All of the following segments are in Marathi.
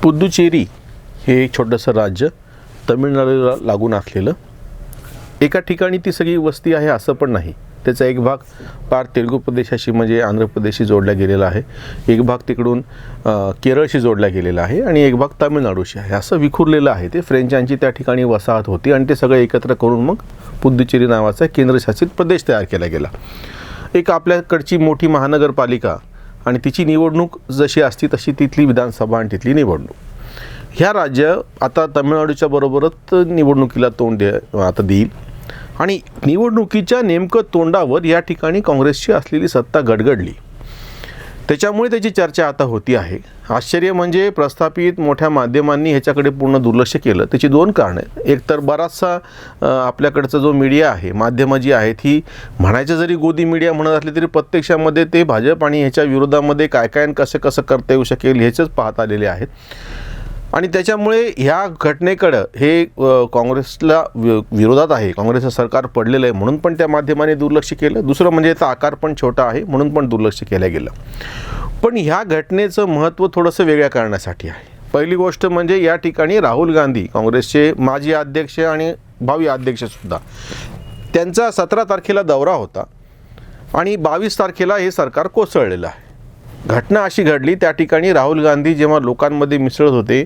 पुदुचेरी हे एक छोटंसं राज्य तमिळनाडूला लागून असलेलं. एका ठिकाणी ती सगळी वस्ती आहे असं पण नाही. त्याचा एक भाग पार तेलुगू प्रदेशाशी म्हणजे आंध्र प्रदेशशी जोडला गेलेला आहे, एक भाग तिकडून केरळशी जोडला गेलेला आहे आणि एक भाग तामिळनाडूशी आहे. असं विखुरलेलं आहे ते. फ्रेंचांची त्या ठिकाणी वसाहत होती आणि ते सगळं एकत्र करून मग पुदुचेरी नावाचा केंद्रशासित प्रदेश तयार केला गेला. एक आपल्याकडची मोठी महानगरपालिका आणि तिची निवडणूक जशी असती तशी तिथली विधानसभा आणि तिथली निवडणूक. ह्या राज्य आता तामिळनाडूच्या बरोबरच निवडणुकीला तोंड आता देईल आणि निवडणुकीच्या नेमकं तोंडावर या ठिकाणी काँग्रेसची असलेली सत्ता गडगडली. त्याच्यामुळे त्याची चर्चा आता होती आहे. आश्चर्य म्हणजे प्रस्थापित मोठ्या माध्यमांनी ह्याच्याकडे पूर्ण दुर्लक्ष केलं. त्याची दोन कारणं आहेत. एक तर बराचसा आपल्याकडचा जो मीडिया आहे, माध्यमं जी आहेत, ही म्हणायचं जरी गोदी मीडिया म्हणत असले तरी प्रत्यक्षामध्ये ते भाजप आणि ह्याच्या विरोधामध्ये काय काय कसं कसं करता येऊ शकेल ह्याचंच पाहत आलेले आहेत. आणि त्याच्यामुळे ह्या घटनेकडं हे काँग्रेसला विरोधात आहे, काँग्रेसचं सरकार पडलेलं आहे म्हणून पण त्या माध्यमाने दुर्लक्ष केलं. दुसरं म्हणजे याचा आकार पण छोटा आहे म्हणून पण दुर्लक्ष केलं गेलं. पण ह्या घटनेचं महत्त्व थोडंसं वेगळ्या कारणासाठी आहे. पहिली गोष्ट म्हणजे या ठिकाणी राहुल गांधी, काँग्रेसचे माजी अध्यक्ष आणि भावी अध्यक्षसुद्धा, त्यांचा 17 तारखेला दौरा होता आणि 22 तारखेला हे सरकार कोसळलेलं आहे. घटना अशी घडली, त्या ठिकाणी राहुल गांधी जेव्हा लोकांमध्ये मिसळत होते,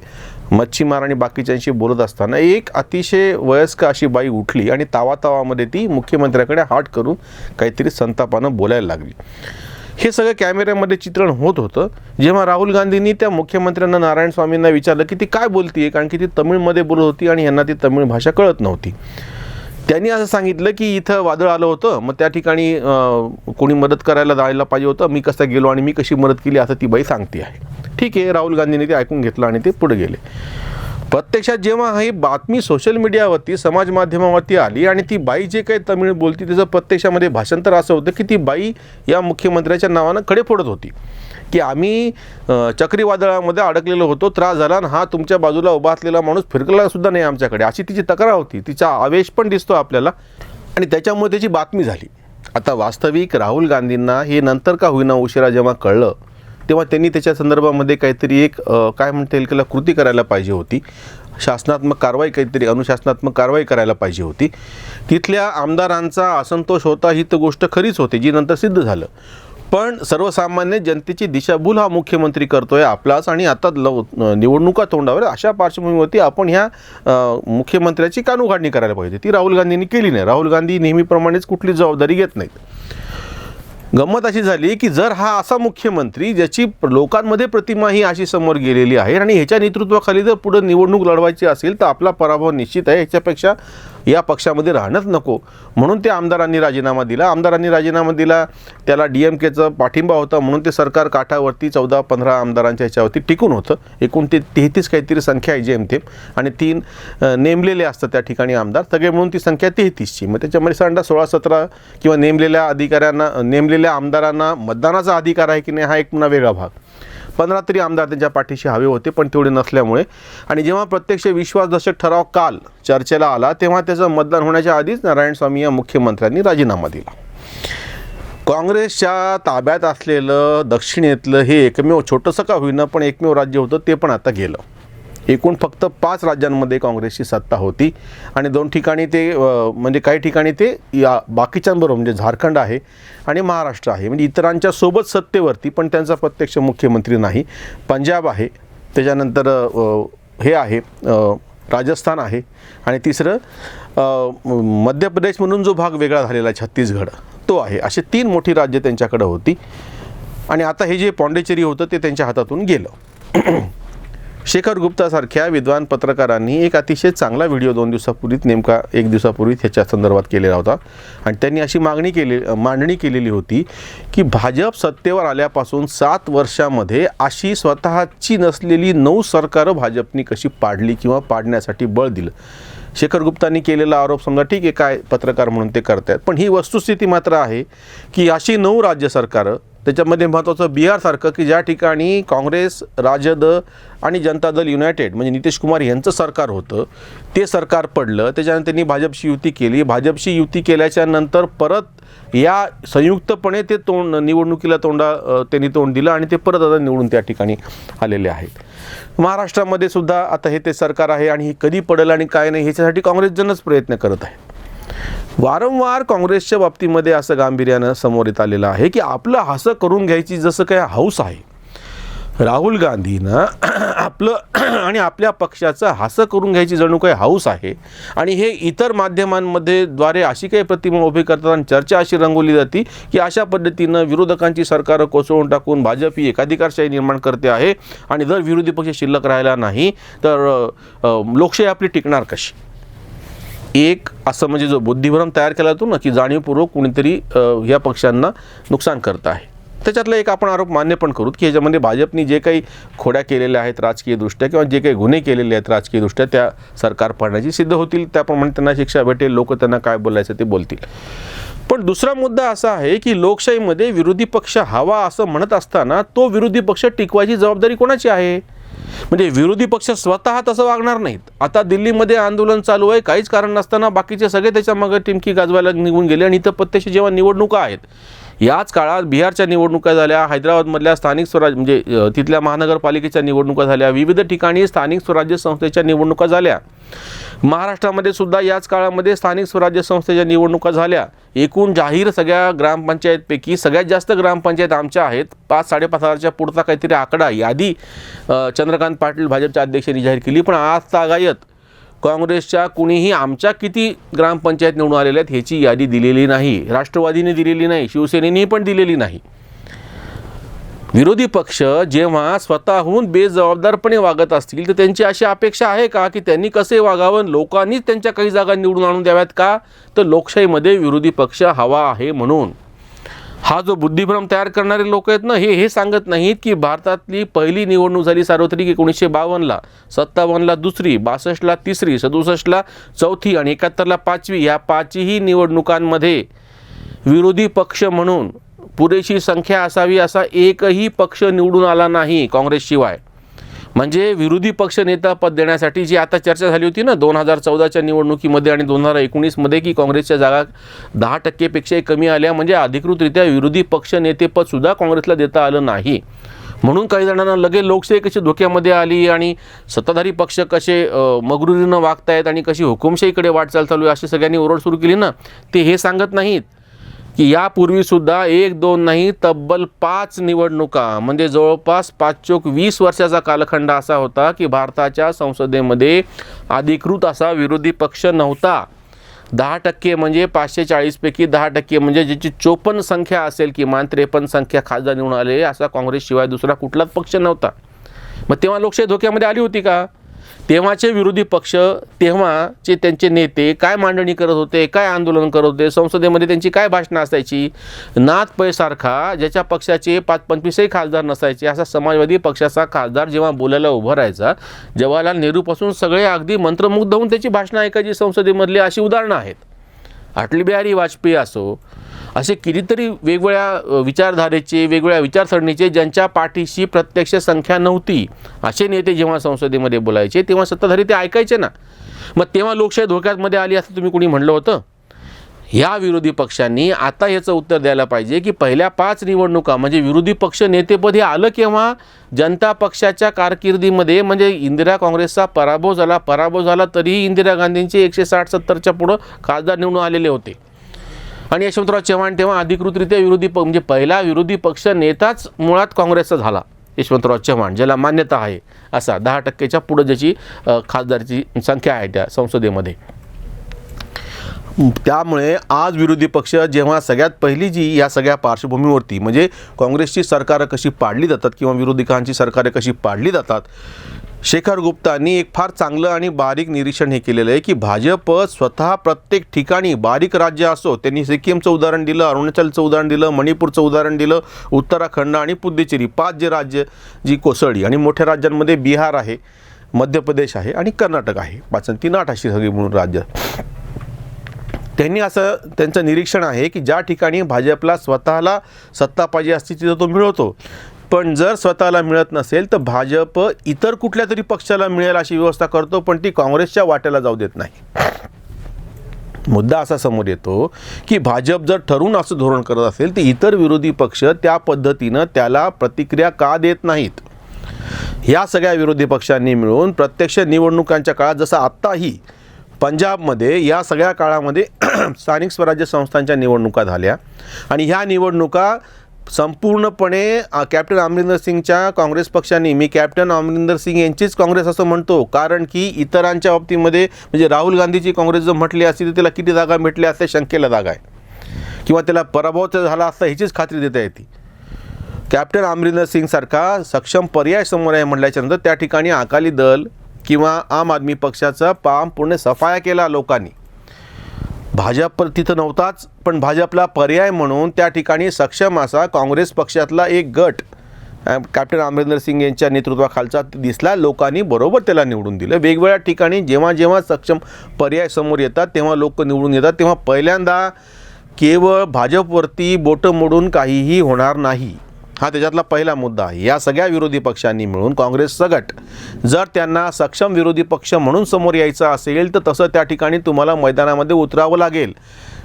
मच्छीमार आणि बाकीच्यांशी बोलत असताना एक अतिशय वयस्क अशी बाई उठली आणि तावातावामध्ये ती मुख्यमंत्र्याकडे हात करून काहीतरी संतापानं बोलायला लागली. हे सगळं कॅमेऱ्यामध्ये चित्रण होत होतं. जेव्हा राहुल गांधींनी त्या मुख्यमंत्र्यांना, नारायण स्वामींना विचारलं की ती काय बोलतीये, कारण की ती तमिळमध्ये बोलत होती आणि यांना ती तमिळ भाषा कळत नव्हती. त्यांनी असं सांगितलं की इथं वादळ आलं होतं, मग त्या ठिकाणी कोणी मदत करायला जायला पाहिजे होतं, मी कसं गेलो आणि मी कशी मदत केली असं ती बाई सांगते आहे. ठीक आहे, राहुल गांधींनी ते ऐकून घेतलं आणि ते पुढे गेले. प्रत्यक्षात जेव्हा ही बातमी सोशल मीडियावरती, समाज माध्यमावरती आली आणि ती बाई जे काही तमिळ बोलती त्याचं प्रत्यक्षामध्ये भाषांतर असं होतं की ती बाई या मुख्यमंत्र्याच्या नावानं खडे फोडत होती की आम्ही चक्रीवादळामध्ये अडकलेलो होतो, त्रास झाला आणि हा तुमच्या बाजूला उभा असलेला माणूस फिरकला सुद्धा नाही आमच्याकडे, अशी तिची तक्रार होती. तिचा आवेश पण दिसतो आपल्याला आणि त्याच्यामुळे त्याची बातमी झाली. आता वास्तविक राहुल गांधींना हे नंतर का होईना उशिरा जेव्हा कळलं तेव्हा त्यांनी त्याच्या संदर्भामध्ये काहीतरी एक काय म्हणता येईल त्याला कृती करायला पाहिजे होती. शासनात्मक कारवाई, काहीतरी अनुशासनात्मक कारवाई करायला पाहिजे होती. तिथल्या आमदारांचा असंतोष होता, ही तर गोष्ट खरीच होती जी नंतर सिद्ध झालं. पण सर्वसामान्य जनतेची दिशाभूल हा मुख्यमंत्री करतोय आपलाच आणि आता निवडणुका तोंडावर, अशा पार्श्वभूमीवरती आपण ह्या मुख्यमंत्र्याची कानउघाडणी करायला पाहिजे. ती राहुल गांधींनी केली नाही. राहुल गांधी नेहमीप्रमाणेच कुठली जबाबदारी घेत नाहीत. गंमत अशी झाली की जर हा असा मुख्यमंत्री ज्याची लोकांमध्ये प्रतिमा ही अशी समोर गेलेली आहे आणि ह्याच्या नेतृत्वाखाली जर पुढे निवडणूक लढवायची असेल तर आपला पराभव निश्चित आहे, ह्याच्यापेक्षा या पक्षामध्ये राहणंच नको, म्हणून त्या आमदारांनी राजीनामा दिला. आमदारांनी राजीनामा दिला, त्याला DMKचा पाठिंबा होता म्हणून ते सरकार काठावरती 14-15 आमदारांच्या ह्याच्यावरती टिकून होतं. एकूण ते 33 काहीतरी संख्या आहे जेमतेम आणि 3 नेमलेले असतात त्या ठिकाणी आमदार, सगळे म्हणून ती संख्या 33ची. मग त्याच्यामध्ये 16-17 किंवा नेमलेल्या अधिकाऱ्यांना, नेमलेल्या आमदारांना मतदानाचा अधिकार आहे की नाही हा एक पुन्हा वेगळा भाग. 15 तरी आमदार त्यांच्या पाठीशी हवे होते पण तेवढे नसल्यामुळे, आणि जेव्हा प्रत्यक्ष विश्वासदर्शक ठराव काल चर्चेला आला तेव्हा त्याचं मतदान होण्याच्या आधीच नारायण स्वामी या मुख्यमंत्र्यांनी राजीनामा दिला. काँग्रेसच्या ताब्यात असलेलं दक्षिणेतलं हे एकमेव, छोटंसं का होईना पण एकमेव राज्य होतं, ते पण आता गेलं. एकूण फक्त 5 राज्यांमध्ये काँग्रेसची सत्ता होती आणि 2 ठिकाणी ते म्हणजे काही ठिकाणी ते या बाकीच्यांबरोबर म्हणजे झारखंड आहे आणि महाराष्ट्र आहे, म्हणजे इतरांच्या सोबत सत्तेवरती पण त्यांचा प्रत्यक्ष मुख्यमंत्री नाही. पंजाब आहे, त्याच्यानंतर हे आहे राजस्थान आहे आणि तिसरं मध्य प्रदेश म्हणून जो भाग वेगळा झालेला आहे छत्तीसगड तो आहे. असे 3 मोठी राज्य त्यांच्याकडे होती आणि आता हे जे पॉंडिचेरी होतं ते त्यांच्या हातातून गेलं. शेखर गुप्तासारख्या विद्वान पत्रकारांनी एक अतिशय चांगला व्हिडिओ 2 दिवसापूर्वीच, नेमका 1 दिवसापूर्वी ह्याच्या संदर्भात केलेला होता आणि त्यांनी अशी मांडणी केलेली होती की भाजप सत्तेवर आल्यापासून 7 वर्षामध्ये अशी स्वतःची नसलेली 9 सरकारं भाजपनी कशी पाडली किंवा पाडण्यासाठी बळ दिलं. शेखर गुप्तांनी केलेला आरोप समजा ठीक आहे, काय पत्रकार म्हणून ते करतायत, पण ही वस्तुस्थिती मात्र आहे की अशी 9 राज्य सरकारं त्याच्यामध्ये महत्त्वाचं बिहारसारखं की ज्या ठिकाणी काँग्रेस, राजद आणि जनता दल युनायटेड म्हणजे नितीश कुमार यांचं सरकार होतं, ते सरकार पडलं. त्याच्यानंतर त्यांनी भाजपशी युती केली. भाजपशी युती केल्याच्या नंतर परत या संयुक्तपणे ते निवडणुकीला त्यांनी तोंड दिलं आणि ते परत आता निवडून त्या ठिकाणी आलेले आहेत. महाराष्ट्रामध्ये सुद्धा आता हे ते सरकार आहे आणि हे कधी पडेल आणि काय नाही ह्याच्यासाठी काँग्रेसजनच प्रयत्न करत आहे. वारंवार काँग्रेसच्या बाबतीमध्ये असं गांभीर्यानं समोर येत आलेलं आहे की आपलं हसं करून घ्यायची जसं काय हौस आहे. राहुल गांधीनं आपलं आणि आपल्या पक्षाचं हसं करून घ्यायची जणू काही हौस आहे आणि हे इतर माध्यमांमध्ये द्वारे अशी काही प्रतिमा उभी करतात आणि चर्चा अशी रंगवली जाते की अशा पद्धतीनं विरोधकांची सरकारं कोसळून टाकून भाजप ही एकाधिकारशाही निर्माण करते आहे आणि जर विरोधी पक्ष शिल्लक राहिला नाही तर लोकशाही आपली टिकणार कशी. एक असं म्हणजे जो बुद्धिभ्रम तयार केला जातो ना की जाणीवपूर्वक कुणीतरी या पक्षांना नुकसान करत आहे. त्याच्यातला एक आपण आरोप मान्य पण करू की ह्याच्यामध्ये भाजपनी जे काही खोड्या केलेल्या आहेत राजकीयदृष्ट्या किंवा जे काही गुन्हे केलेले आहेत राजकीयदृष्ट्या त्या सरकार पडण्याची सिद्ध होतील. त्याप्रमाणे त्यांना शिक्षा भेटेल, लोक त्यांना काय बोलायचं ते बोलतील. पण दुसरा मुद्दा असा आहे की लोकशाहीमध्ये विरोधी पक्ष हवा असं म्हणत असताना तो विरोधी पक्ष टिकवायची जबाबदारी कोणाची आहे. म्हणजे विरोधी पक्ष स्वतः तसं वागणार नाहीत. आता दिल्लीमध्ये आंदोलन चालू आहे, काहीच कारण नसताना बाकीचे सगळे त्याच्या मागे टिमकी गाजवायला निघून गेले आणि इथं प्रत्यक्ष जेव्हा निवडणुका आहेत, याच काळात बिहारच्या निवडणुका झाल्या, हैदराबादमधल्या स्थानिक स्वराज्य म्हणजे तिथल्या महानगरपालिकेच्या निवडणुका झाल्या, विविध ठिकाणी स्थानिक स्वराज्य संस्थेच्या निवडणुका झाल्या. महाराष्ट्रामध्ये सुद्धा याच काळामध्ये स्थानिक स्वराज्य संस्थेच्या निवडणुका झाल्या. एकूण जाहीर सगळ्या ग्रामपंचायतपैकी सगळ्यात जास्त ग्रामपंचायत आमच्या आहेत. 5-5,500च्या पुढचा काहीतरी आकडा यादी चंद्रकांत पाटील भाजपच्या अध्यक्षांनी जाहीर केली. पण आज तागायत काँग्रेसच्या कुणीही आमच्या किती ग्रामपंचायत निवडून आलेल्या आहेत ह्याची यादी दिलेली नाही. राष्ट्रवादीने दिलेली नाही, शिवसेनेने पण दिलेली नाही. विरोधी पक्ष जेव्हा स्वतःहून बेजबाबदारपणे वागत असतील तर त्यांची अशी अपेक्षा आहे का की त्यांनी कसे वागावं, लोकांनीच त्यांच्या काही जागा निवडून आणून द्याव्यात का. तर लोकशाहीमध्ये विरोधी पक्ष हवा आहे म्हणून. हा जो बुद्धिभ्रम तयार करणारे लोक आहेत ना, हे सांगत नाहीत की भारतातली पहिली निवडणूक झाली सार्वत्रिक 1952ला, 57ला दुसरी, 62ला तिसरी, 67ला चौथी आणि 71ला पाचवी. या पाचही निवडणुकांमध्ये विरोधी पक्ष म्हणून पुरेशी संख्या असावी असा एकही पक्ष निवडून आला नाही काँग्रेसशिवाय. म्हणजे विरोधी पक्ष नेता पद देण्यासाठी जी आता चर्चा झाली होती ना 2014च्या निवडणुकीमध्ये आणि 2019मध्ये की काँग्रेसच्या जागा 10%पेक्षाही कमी आल्या, म्हणजे अधिकृतरित्या विरोधी पक्ष नेतेपदसुद्धा काँग्रेसला देता आलं नाही. म्हणून काही जणांना लगेच लोकशाही कशी धोक्यामध्ये आली आणि सत्ताधारी पक्ष कसे मगरुरीनं वागतायत आणि कशी हुकुमशाहीकडे वाटचाल चालू आहे अशी सगळ्यांनी ओरड सुरू केली ना. ते हे सांगत नाहीत की यापूर्वीसुद्धा 1-2 नाही तब्बल 5 निवडणुका म्हणजे जवळपास 5-20 वर्षाचा कालखंड असा होता की भारताच्या संसदेमध्ये अधिकृत असा विरोधी पक्ष नव्हता. 10% म्हणजे 540 पैकी 10% म्हणजे ज्याची 54 संख्या असेल किमान 53 संख्या खासदार निवडून आले असा काँग्रेसशिवाय दुसरा कुठलाच पक्ष नव्हता. मग तेव्हा लोकशाही धोक्यामध्ये आली होती का. तेव्हाचे विरोधी पक्ष तेव्हाचे त्यांचे नेते काय मांडणी करत होते, काय आंदोलन करत होते, संसदेमध्ये त्यांची काय भाषणं असायची. नाथ पैसारखा ज्याच्या पक्षाचे 5-25ही खासदार नसायचे असा समाजवादी पक्षाचा खासदार जेव्हा बोलायला उभं राहायचा, जवाहरलाल नेहरूपासून सगळे अगदी मंत्रमुग्ध होऊन त्याची भाषणं ऐकायची संसदेमधली अशी उदाहरणं आहेत. अटल बिहारी वाजपेयी असो, असे कितीतरी वेगवेगळ्या विचारधारेचे वेगवेगळ्या विचारसरणीचे ज्यांच्या पाठीशी प्रत्यक्ष संख्या नव्हती असे नेते जेव्हा संसदेमध्ये बोलायचे तेव्हा सत्ताधारी ते ऐकायचे ना. मग तेव्हा लोकशाही धोक्यामध्ये आली असं तुम्ही कोणी म्हणलं होतं. ह्या विरोधी पक्षांनी आता याचं उत्तर द्यायला पाहिजे की पहिल्या 5 निवडणुका म्हणजे विरोधी पक्ष नेतेपद हे आलं केव्हा. जनता पक्षाच्या कारकिर्दीमध्ये म्हणजे इंदिरा काँग्रेसचा पराभव झाला तरीही इंदिरा गांधींचे 160-70च्या पुढं खासदार निवडून आलेले होते आणि यशवंतराव चव्हाण तेव्हा अधिकृतरित्या म्हणजे पहिला विरोधी पक्ष नेताच मुळात काँग्रेसचा झाला. यशवंतराव चव्हाण ज्याला मान्यता आहे असा 10%च्या पुढं ज्याची खासदारची संख्या आहे त्या संसदेमध्ये. त्यामुळे आज विरोधी पक्ष जेव्हा सगळ्यात पहिली जी या सगळ्या पार्श्वभूमीवरती म्हणजे काँग्रेसची सरकारं कशी पाडली जातात किंवा विरोधकांची सरकारं कशी पाडली जातात, शेखर गुप्तांनी एक फार चांगलं आणि बारीक निरीक्षण हे केलेलं आहे की भाजप स्वतः प्रत्येक ठिकाणी बारीक राज्य असो, त्यांनी सिक्कीमचं उदाहरण दिलं, अरुणाचलचं उदाहरण दिलं, मणिपूरचं उदाहरण दिलं, उत्तराखंड आणि पुद्दुचेरी 5 जे राज्य जी कोसळली आणि मोठ्या राज्यांमध्ये बिहार आहे, मध्य प्रदेश आहे आणि कर्नाटक आहे, 5 आणि 3 8 अशी सगळी म्हणून राज्य. त्यांनी असं त्यांचं निरीक्षण आहे की ज्या ठिकाणी भाजपला स्वतःला सत्ता पाहिजे असते तिथं तो मिळवतो, पण जर स्वतःला मिळत नसेल तर भाजप इतर कुठल्या तरी पक्षाला मिळेल अशी व्यवस्था करतो, पण ती काँग्रेसच्या वाट्याला जाऊ देत नाही. मुद्दा असा समोर येतो की भाजप जर ठरवून असं धोरण करत असेल तर इतर विरोधी पक्ष त्या पद्धतीनं त्याला प्रतिक्रिया का देत नाहीत. ह्या सगळ्या विरोधी पक्षांनी मिळून प्रत्यक्ष निवडणुकांच्या काळात, जसं आत्ताही पंजाबमध्ये या सगळ्या काळामध्ये स्थानिक स्वराज्य संस्थांच्या निवडणुका झाल्या आणि ह्या निवडणुका संपूर्णपणे कॅप्टन अमरिंदर सिंगच्या काँग्रेस पक्षाने, मी कॅप्टन अमरिंदर सिंग यांचीच काँग्रेस असं म्हणतो, कारण की इतरांच्या बाबतीमध्ये म्हणजे राहुल गांधीची काँग्रेस जर म्हटली असती तर त्याला किती जागा भेटल्या असत्या शंकेला जागा आहे, किंवा त्याला पराभव झाला असता ह्याचीच खात्री देता येते. कॅप्टन अमरिंदर सिंगसारखा सक्षम पर्याय समोर आहे म्हटल्याच्यानंतर त्या ठिकाणी अकाली दल किंवा आम आदमी पक्षाचा पूर्ण सफाया केला लोकांनी. भाजप तिथं नव्हताच, पण भाजपला पर्याय म्हणून त्या ठिकाणी सक्षम असा काँग्रेस पक्षातला एक गट कॅप्टन अमरिंदर सिंग यांच्या नेतृत्वाखालचा दिसला. लोकांनी बरोबर त्याला निवडून दिलं. वेगवेगळ्या ठिकाणी जेव्हा जेव्हा सक्षम पर्याय समोर येतात तेव्हा लोक निवडून येतात. तेव्हा पहिल्यांदा केवळ भाजपवरती बोटं मोडून काहीही होणार नाही, हा त्याच्यातला पहिला मुद्दा आहे. या सगळ्या विरोधी पक्षांनी मिळून काँग्रेस सगट जर त्यांना सक्षम विरोधी पक्ष म्हणून समोर यायचं असेल तर तसं त्या ठिकाणी तुम्हाला मैदानामध्ये उतरावं लागेल.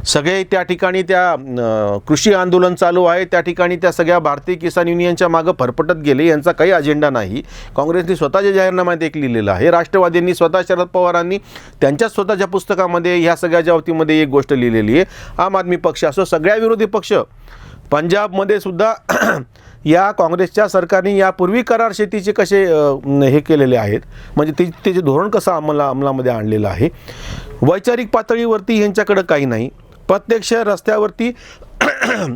सगळे त्या ठिकाणी त्या कृषी आंदोलन चालू आहे, त्या ठिकाणी त्या सगळ्या भारतीय किसान युनियनच्या मागं फरफटत गेले. यांचा काही अजेंडा नाही. काँग्रेसने स्वतःच्या जाहीरनाम्यात एक लिहिलेलं आहे. राष्ट्रवादींनी स्वतः, शरद पवारांनी त्यांच्या स्वतःच्या पुस्तकामध्ये ह्या सगळ्याच्या बाबतीमध्ये एक गोष्ट लिहिलेली आहे. आम आदमी पक्ष असो, सगळ्या विरोधी पक्ष, पंजाबमध्ये सुद्धा या काँग्रेसच्या सरकारने यापूर्वी करार शेतीचे कसे हे केलेले आहेत, म्हणजे त्याचे धोरण कसं अंमलामध्ये आणलेलं आहे. वैचारिक पातळीवरती ह्यांच्याकडं काही नाही. प्रत्यक्ष रस्त्यावरती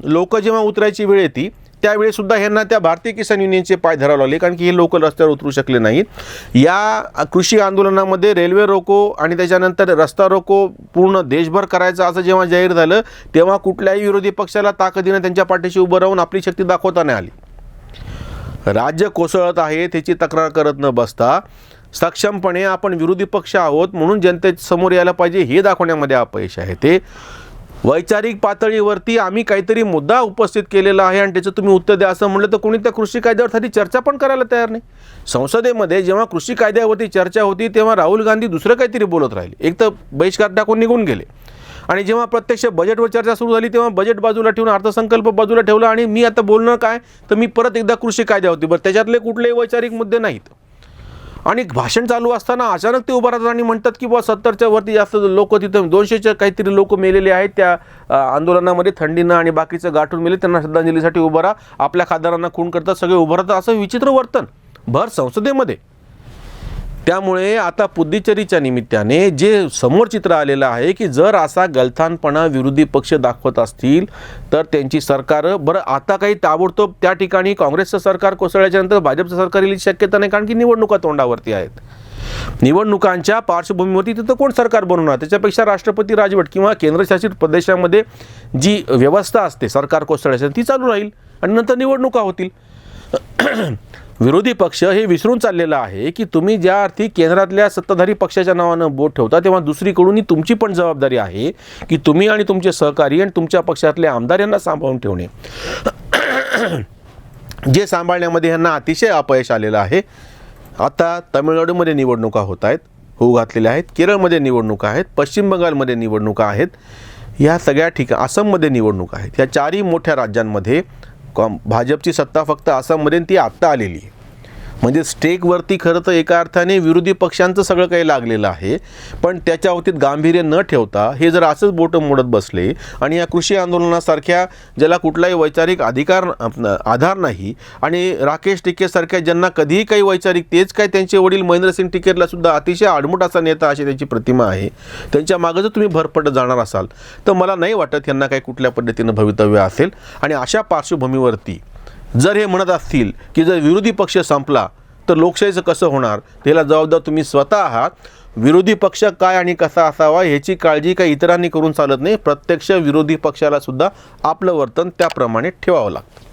लोक जेव्हा उतरायची वेळ येते त्यावेळीसुद्धा ह्यांना त्या भारतीय किसान युनियनचे पाय धरावे लागले, कारण की हे लोक रस्त्यावर उतरू शकले नाहीत. या कृषी आंदोलनामध्ये रेल्वे रोको आणि त्याच्यानंतर रस्ता रोको पूर्ण देशभर करायचं असं जेव्हा जाहीर झालं तेव्हा कुठल्याही विरोधी पक्षाला ताकदीनं त्यांच्या पाठीशी उभं राहून आपली शक्ती दाखवता नाही आली. राज्य कोसळत आहे त्याची तक्रार करत न बसता सक्षमपणे आपण विरोधी पक्ष आहोत म्हणून जनतेसमोर यायला पाहिजे हे दाखवण्यामध्ये अपयश आहे. ते वैचारिक पातळीवरती आम्ही काहीतरी मुद्दा उपस्थित केलेला आहे आणि त्याचं तुम्ही उत्तर द्या असं म्हटलं तर कोणी त्या कृषी कायद्यावरती चर्चा पण करायला तयार नाही. संसदेमध्ये जेव्हा कृषी कायद्यावरती चर्चा होती तेव्हा राहुल गांधी दुसरं काहीतरी बोलत राहिले, एक तर बहिष्कार टाकून निघून गेले. आणि जेव्हा प्रत्यक्ष बजेटवर चर्चा सुरू झाली तेव्हा बजेट बाजूला ठेवून अर्थसंकल्प बाजूला ठेवला आणि मी आता बोलणं काय तर मी परत एकदा कृषी कायद्यावरती, बरं त्याच्यातले कुठलेही वैचारिक मुद्दे नाहीत. आणि भाषण चालू असताना अचानक ते उभं राहतात आणि म्हणतात की बुवा 70च्या वरती जास्त लोक, तिथं 200च्या काहीतरी लोक मेलेले आहेत त्या आंदोलनामध्ये, थंडीनं आणि बाकीचं गाठून मेले, त्यांना श्रद्धांजलीसाठी उभं राहा, आपल्या खासदारांना खून करतात, सगळे उभं राहतात, असं विचित्र वर्तन भर संसदेमध्ये. त्यामुळे आता पुद्दुचेरीच्या निमित्ताने जे समोर चित्र आलेलं आहे की जर असा गलथानपणा विरोधी पक्ष दाखवत असतील तर त्यांची सरकार, बरं आता काही ताबडतोब त्या ठिकाणी काँग्रेसचं सरकार कोसळल्याच्या नंतर भाजपचं सरकार येण्याची शक्यता नाही, कारण की निवडणुका तोंडावरती आहेत. निवडणुकांच्या पार्श्वभूमीवरती तिथं कोण सरकार बनवणार, त्याच्यापेक्षा राष्ट्रपती राजवट किंवा केंद्रशासित प्रदेशामध्ये जी व्यवस्था असते सरकार कोसळल्याच्या ती चालू राहील आणि नंतर निवडणुका होतील. विरोधी पक्ष हे विसरून चाललेला आहे की तुम्ही ज्या अर्थी केंद्रातल्या सत्ताधारी पक्षाच्या नावानं बोट ठेवता तेव्हा दुसरीकडून तुमची पण जबाबदारी आहे की तुम्ही आणि तुमचे सहकारी आणि तुमच्या पक्षातले आमदार यांना सांभाळून ठेवणे, जे सांभाळण्यामध्ये यांना अतिशय अपयश आलेलं आहे. आता तामिळनाडूमध्ये निवडणुका होत आहेत, होऊ घातलेल्या आहेत, केरळमध्ये निवडणुका आहेत, पश्चिम बंगालमध्ये निवडणुका आहेत, या सगळ्या ठिकाणी आसाममध्ये निवडणुका आहेत. या चारही मोठ्या राज्यांमध्ये भाजपची सत्ता फक्त आसाममध्ये ती आत्ता आलेली आहे. म्हणजे स्टेकवरती खरं तर एका अर्थाने विरोधी पक्षांचं सगळं काही लागलेलं आहे, पण त्याच्या बाबतीत गांभीर्य न ठेवता हे जर असंच बोटं मोडत बसले आणि या कृषी आंदोलनासारख्या ज्याला कुठलाही वैचारिक आधार नाही आणि राकेश टिकेसारख्या ज्यांना कधीही काही वैचारिक, तेच काय त्यांचे वडील महेंद्रसिंग टिकेरला सुद्धा अतिशय आडमुठ असा नेता अशी त्यांची प्रतिमा आहे, त्यांच्या मागं जर तुम्ही भरपटत जाणार असाल तर मला नाही वाटत यांना काही कुठल्या पद्धतीनं भवितव्य असेल. आणि अशा पार्श्वभूमीवरती जर हे म्हणत असतील की जर विरोधी पक्ष संपला तर लोकशाहीचं कसं होणार, त्याला जबाबदार तुम्ही स्वतः आहात. विरोधी पक्ष काय आणि कसा असावा ह्याची काळजी काही इतरांनी करून चालत नाही. प्रत्यक्ष विरोधी पक्षाला सुद्धा आपलं वर्तन त्याप्रमाणे ठेवावं लागतं.